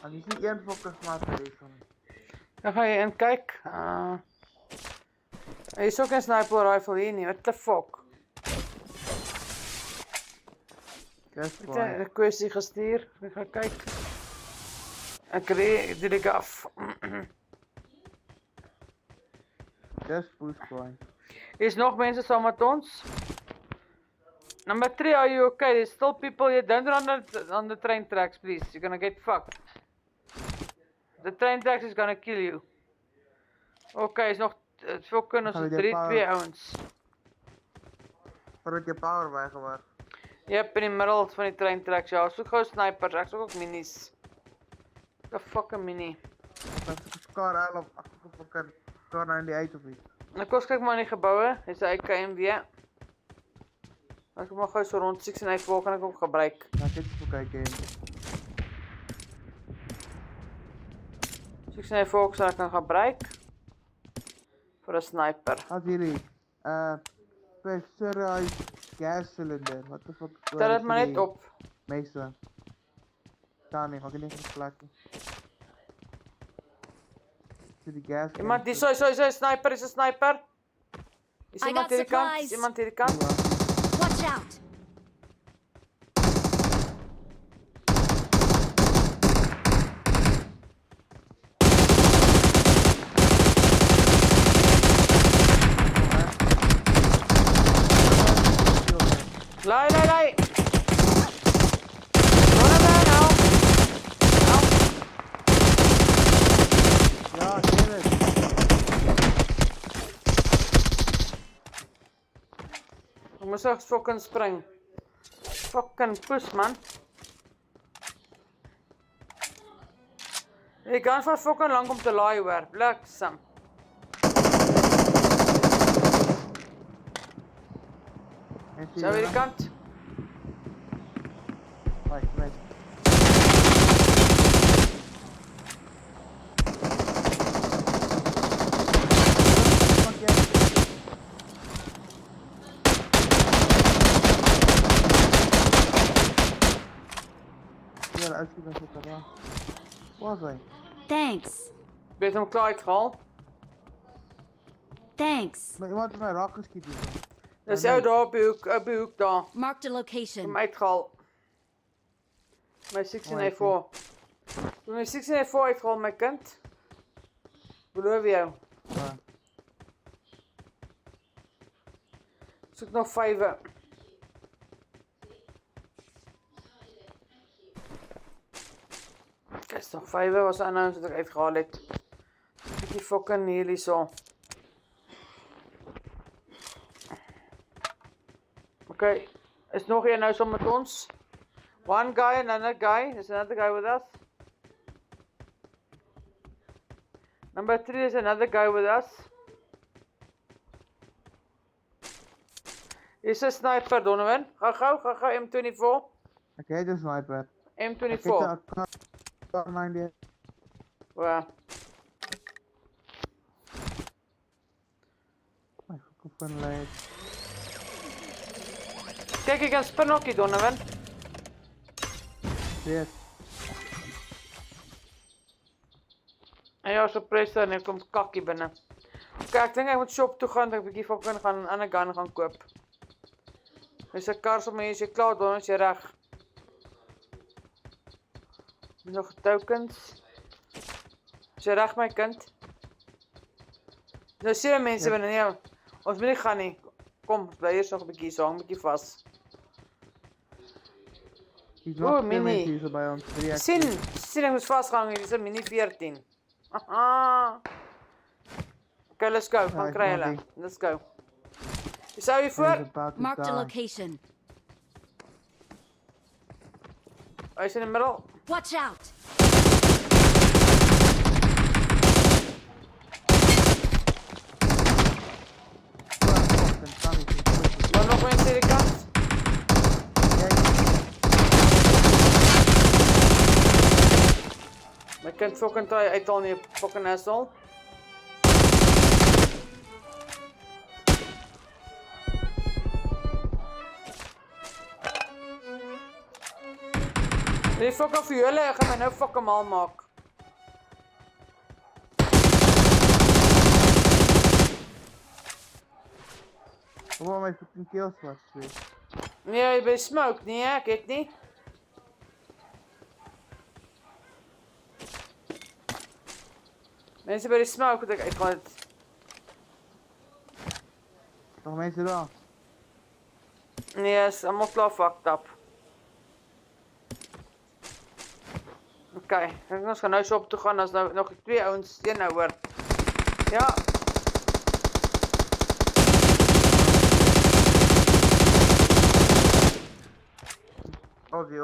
En is niet één fucking sniper deze. Dan ga je in kyk. Er is ook 'n sniper rifle hier nie. What the fuck? Guess Ek het why. 'n kwessie gestuur. Ek gaan kyk. Ek dit ek af. Just push why. Is nog mense saam met ons? Number 3, are you okay? There's still people here. Don't run on the train tracks, please. You're gonna get fucked. The train tracks is gonna kill you. Okay, is nog fucking ons 3-2 ouens. Voordat je power weggewerkt. Yep, in die middel van die train tracks. Ja, soek gou snipers. Ek soek ook minis. The fucking mini. Dat is een scar uit of een fucking scar 98 of iets. Nou kom kyk maar in die geboue. Dis 'n KMW. Ek mag gou so rond 6 en hy kan ek ook gebruik. Ja, dit is oké game. 6 en hy sal ek kan gebruik. Vir 'n sniper. Wat jullie? Pressurized gas cylinder. Wat de fuck? Tel dit maar net op. Meester. Staan nie, ga ik niet gesplakken. Zit die gas. Iemand die so sniper is 'n sniper. Is I iemand got hierdie kant? supplies. Is iemand hierdie kant? Watch out! Lei. Run away now. Ja, damn it. Ek moes echt fucking spring. Fucking push man. Jy kan van fucking lang om te laai hoor. Bliksem. Zo weer die kant. Right. Ja, de uitziet is ook al. Was hij? Thanks. Ben je hem klaar uitgehaald? Thanks. Maar iemand heeft mij raak geschiet. Dat is jou daar op die hoek daar. Marked a Ik heb location. hem uitgehaald. Mijn 16A4. Toen mijn 16A4 uitgehaald, mijn kind. Beloof jou. Ja. Zoek nog 5. Kijk, is nog 5 was aan ons dat ik uitgehaald heb. Die fucking jullie zo. Oké, is nog een nou zo met ons? One guy, another guy. There's another guy with us. Number 3 is another guy with us. Is een sniper, Donovan. Ga gauw, M24. Oké, de sniper. M24. Kar 98. Waar? Maar ik van leid. Kijk, ik heb een spinokkie, Donovan. Yes. En ja, surprise en er komt kakkie binnen. Kijk, ik denk ik moet shop toe gaan, dat ik een beetje fucking gaan een ander gun gaan koop. Dus een kar op me is je klaar, dan is je recht. Nog tokens. Is je recht, mijn kind? Nou, zie je mensen binnen, ja. Ons moet niet gaan, niet. Kom, blijf eerst nog een beetje zo, een beetje vast. Die Oeh, nog mini. hier zo bij ons. Zie, ik moet vasthangen, dit is een mini 14. Haha. Oké, let's go, gaan krijgen. Let's go. Je zou je voor? Marked a location. Hij is in de middel. Watch out! Maar nog mensen aan de kant. Mijn kind fucking try uit al die fucking asshole. Die fuck af julle, ek gaan my nou fuck hem al maak. Kom maar my fucking kills was twee. Nee, jy by smoke nie, ek het nie. Mense by die smoke, wat ek gaan het. Nog mense daar? Nee, is allemaal klaar fucked up. Oké, ek dink ons gaan nou shop toe gaan, as nou nog 2 ouens, 1 nou hoor. Ja. Ozzy.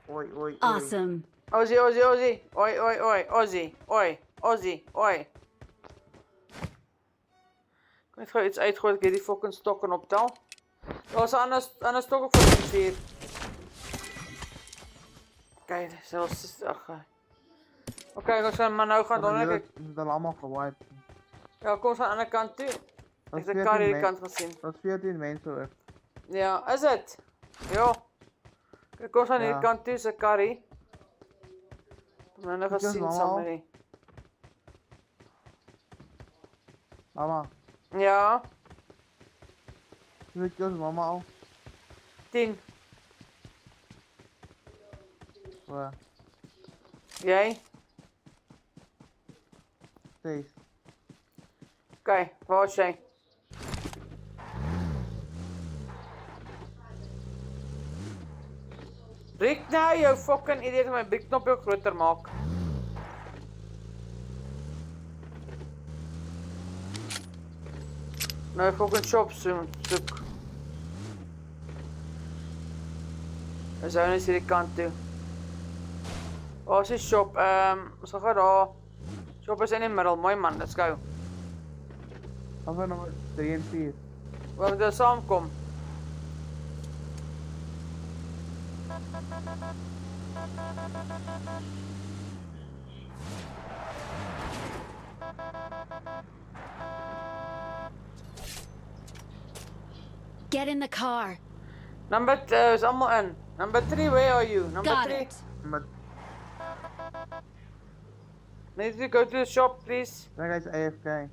Oi. Awesome. Ozzy. Oi. Ozzy. Ek moet gou iets uitgooi, ek het die fucking stokken optel. Daar is 'n ander stok ook vir die 4. Kijk, zelfs. Oké, ons gaan maar nou gaan doen. Dit is al allemaal gewiped. Ja, kom eens aan de andere kant toe. Dat Ik is heb de kar 14 hier kant gezien. Dat is 14 mensen weg. Ja, is het? Ja. Kijk, kom eens aan die Ja. kant toe, zijn kar hier. Ik heb nog Kijk eens, gezien mama. samen. Mama, Ja, hoeveel kills mama al? 10. Waar? Jij? Steeds. Oké, waar was jij? Rick nou, jou fucking idiot, mijn big knop ook groter maak. Nou, fucking shop zoek. We zijn eens hier die kant toe. Waar is die shop? Ons gaan daar. Shop is in die middel, mooi man, let's go. Of we nummer 3 en 4. We moeten samenkomen. Get in the car. Number 2 is allemaal in. Number 3, where are you? Number Got 3. it. Maar Need to go to the shop, please. dat is AFK.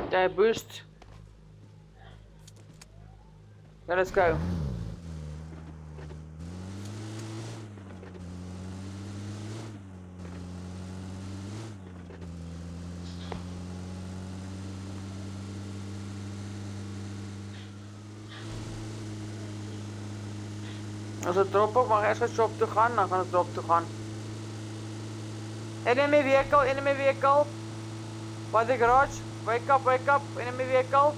Yeah, boost. Yeah, let's go. Als het erop op mag eerst shop toe gaan, dan gaan het erop toe gaan. Enemy vehicle. By the garage. Wake up, enemy vehicle.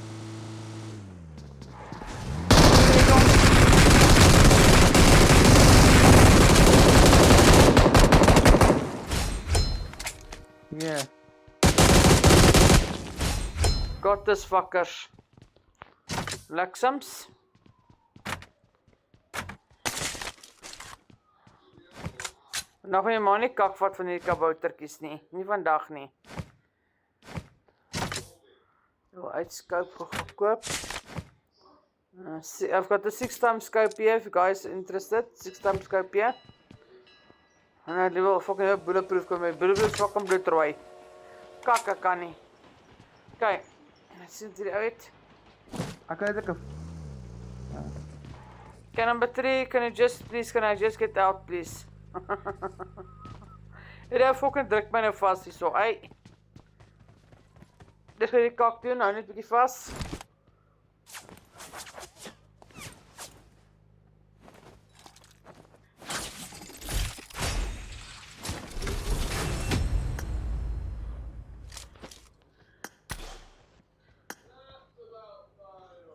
Yeah. Got this fuckers. Lexums. Nog nie maar nie kakvat van hierdie kaboutertjies nie. Nie vandag nie. So, uitscope gekoop. I've got the 6x scope here if you guys are interested. 6x scope here. En hy wil fucking bulletproof kom met bulletproof fucking bloedrooi. Kakka kan nie. Kyk. Dit sien hier uit. Ek kan net 'n Okay, number 3, can I just get out please? Hierdie fucking druk my nou vas hierso. Ai. Dis vir die kak doen, nou net 'n bietjie vas.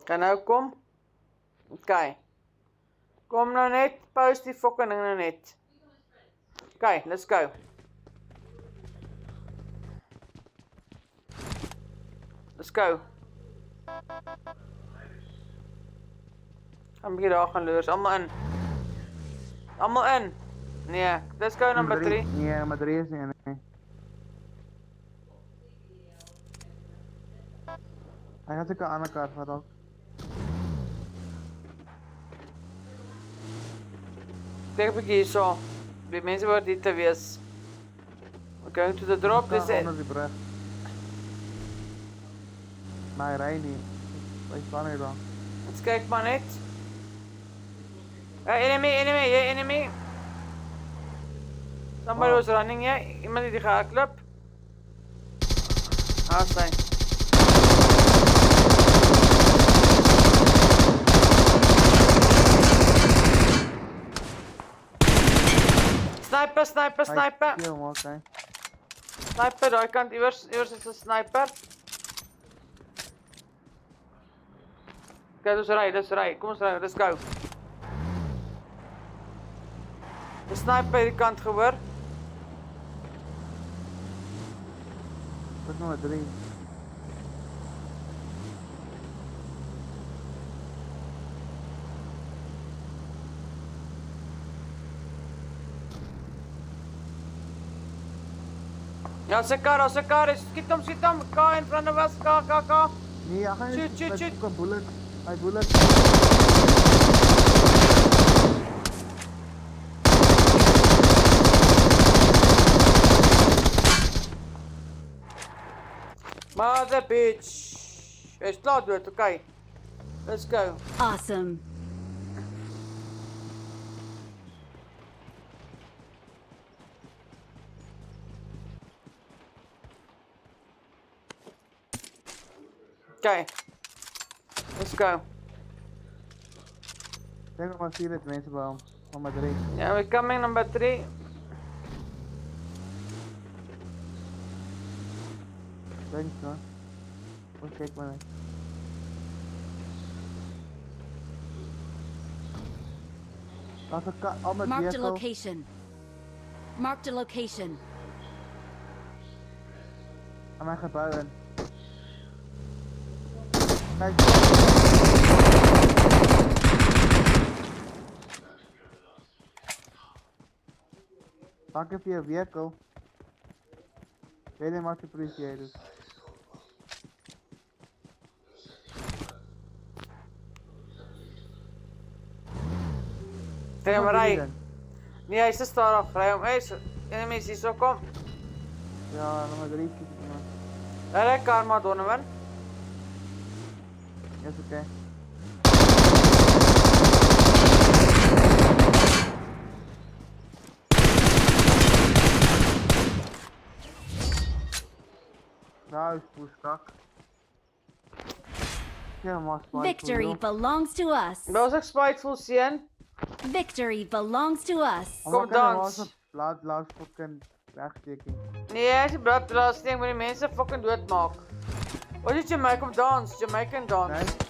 Kan nou kom? Okay. Kom nou net, post die fucking ding nou net. Okay, let's go. Let's go. Gaan bietjie daar gaan loers, almal in. Almal in. Nee, let's go number 3. Nee, nummer 3 is nie. Hy het 'n ander kaart vat ook. Kyk 'n bietjie hierso. Die mense behoort hier te wees. We're going to the drop. Dis Onder die brug. Maar hy ry nie. Hy staan hier dan. Let's kyk maar net. Enemy, yeah, enemy. Somebody was running here. Iemand het die gehardloop. Sy. Sniper. Ja, maar okay. Sniper, daai kant iewers is 'n sniper. Kyk, dis ry. Kom ons ry, let's go. Die sniper hierdie kant gehoor. Dis nommer 3. Ja, se kar, skiet hom, car in front of us, car. Nee, hy gaan Shoot. met 'n bullet. Hy bullet. Mother bitch. Hy's klaar dood, okay. Let's go. Awesome. Okay. Let's go. Dink maar 4 het mense by hom. Nommer 3. Yeah, we're coming, number 3. Dink so. Ons kyk maar net. Daar's 'n almal Marked a vehicle. location. Marked a location. Aan my gebou in. Kyk. Dankie vir jou vehicle. Really much appreciated. Kijk maar ry. Nee, hy's te stadig. Ry hom. Enemies hierso kom. Ja, nommer 3 skiet ek maar. Ry karma Donovan. Yes, okay. Nou is pushkak. Ja, maar spijt. Victory belongs to us. Daar's ek spiteful seun. Victory belongs to us. Kom dans. Laat fucking wegteken. Nee, hy's die bloedblasting met die mense fucking doodmaak. Wat is Jamaican dance? Jamaican dance. Nee.